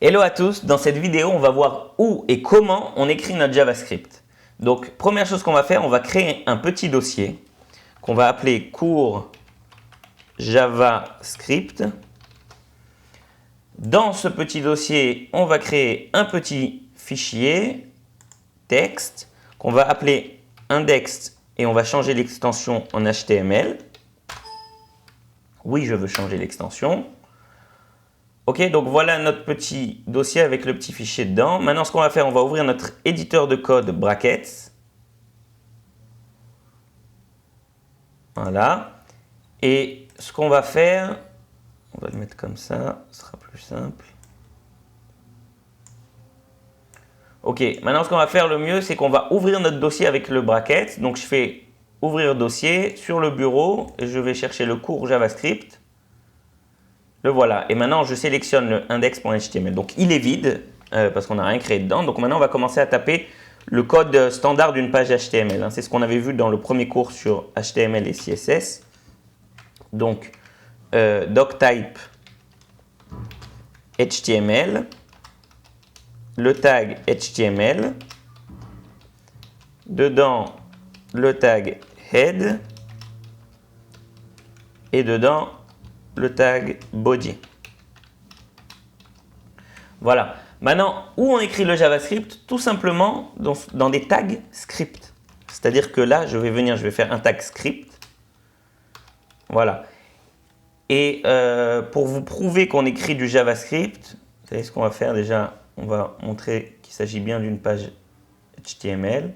Hello à tous, dans cette vidéo on va voir où et comment on écrit notre JavaScript. Donc première chose qu'on va faire, on va créer un petit dossier qu'on va appeler cours JavaScript. Dans ce petit dossier, on va créer un petit fichier texte qu'on va appeler index et on va changer l'extension en HTML. Oui, je veux changer l'extension. Ok, donc voilà notre petit dossier avec le petit fichier dedans. Maintenant, ce qu'on va faire, on va ouvrir notre éditeur de code brackets. Voilà. Et ce qu'on va faire, on va le mettre comme ça, ce sera plus simple. Ok, maintenant ce qu'on va faire le mieux, c'est qu'on va ouvrir notre dossier avec le bracket. Donc je fais ouvrir dossier sur le bureau et je vais chercher le cours JavaScript. Le voilà. Et maintenant, je sélectionne le index.html. Donc, il est vide parce qu'on n'a rien créé dedans. Donc, maintenant, on va commencer à taper le code standard d'une page HTML. C'est ce qu'on avait vu dans le premier cours sur HTML et CSS. Donc, doctype HTML, le tag HTML, dedans le tag head et dedans le tag body. Voilà. Maintenant, où on écrit le JavaScript? Tout simplement dans des tags script. C'est-à-dire que là, je vais faire un tag script. Voilà. Et pour vous prouver qu'on écrit du JavaScript, vous savez ce qu'on va faire déjà? On va montrer qu'il s'agit bien d'une page HTML.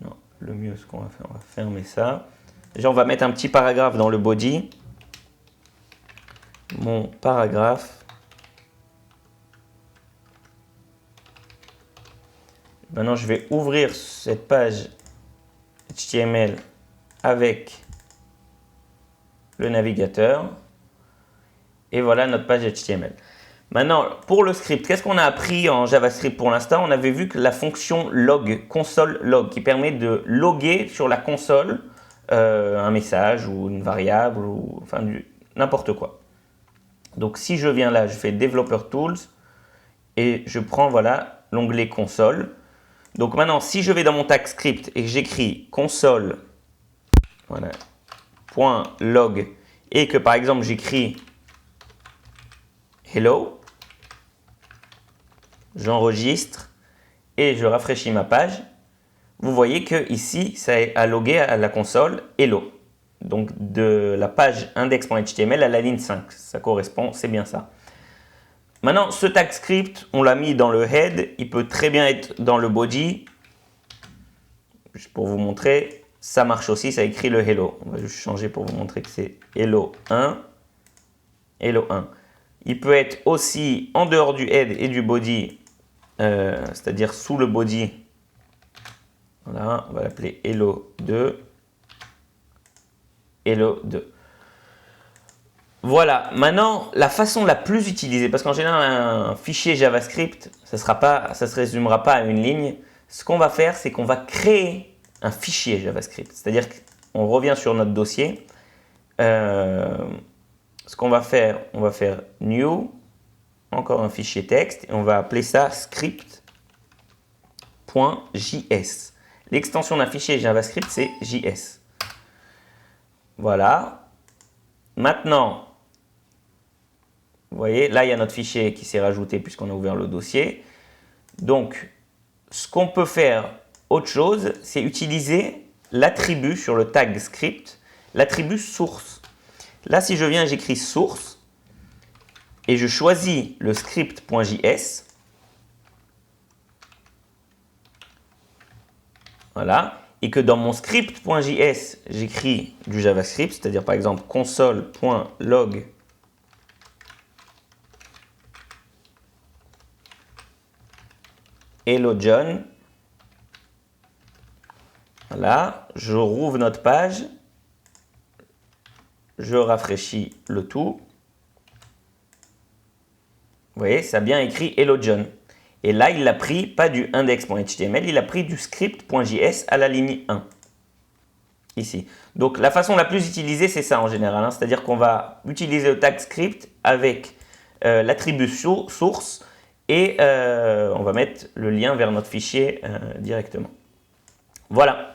Non, le mieux, ce qu'on va faire, on va fermer ça. Déjà, on va mettre un petit paragraphe dans le body. Mon paragraphe. Maintenant, je vais ouvrir cette page HTML avec le navigateur. Et voilà notre page HTML. Maintenant, pour le script, qu'est-ce qu'on a appris en JavaScript pour l'instant? On avait vu que la fonction log, console log, qui permet de loguer sur la console un message ou une variable ou enfin n'importe quoi. Donc, si je viens là, je fais Developer Tools et je prends voilà l'onglet console. Donc maintenant, si je vais dans mon tag script et que j'écris console, voilà, .log et que par exemple j'écris hello, j'enregistre et je rafraîchis ma page, vous voyez que ici, ça a logué à la console hello. Donc de la page index.html à la ligne 5, ça correspond, c'est bien ça. Maintenant, ce tag script, on l'a mis dans le head, il peut très bien être dans le body. Juste pour vous montrer, ça marche aussi, ça écrit le hello. On va juste changer pour vous montrer que c'est hello 1, hello 1. Il peut être aussi en dehors du head et du body, c'est-à-dire sous le body. Voilà, on va l'appeler hello 2, hello 2. Voilà, maintenant, la façon la plus utilisée, parce qu'en général, un fichier JavaScript, ça se résumera pas à une ligne. Ce qu'on va faire, c'est qu'on va créer un fichier JavaScript. C'est-à-dire qu'on revient sur notre dossier. Ce qu'on va faire, on va faire new, encore un fichier texte, et on va appeler ça script.js. L'extension d'un fichier JavaScript, c'est JS. Voilà. Maintenant, vous voyez, là, il y a notre fichier qui s'est rajouté puisqu'on a ouvert le dossier. Donc, ce qu'on peut faire, autre chose, c'est utiliser l'attribut sur le tag script, l'attribut source. Là, si je viens et j'écris source et je choisis le script.js, voilà, et que dans mon script.js, j'écris du JavaScript, c'est-à-dire par exemple console.log hello John. Voilà, je rouvre notre page, je rafraîchis le tout. Vous voyez, ça a bien écrit hello John. Et là, il l'a pris pas du index.html, il a pris du script.js à la ligne 1. Ici. Donc, la façon la plus utilisée, c'est ça en général. C'est-à-dire qu'on va utiliser le tag script avec l'attribut source et on va mettre le lien vers notre fichier directement. Voilà.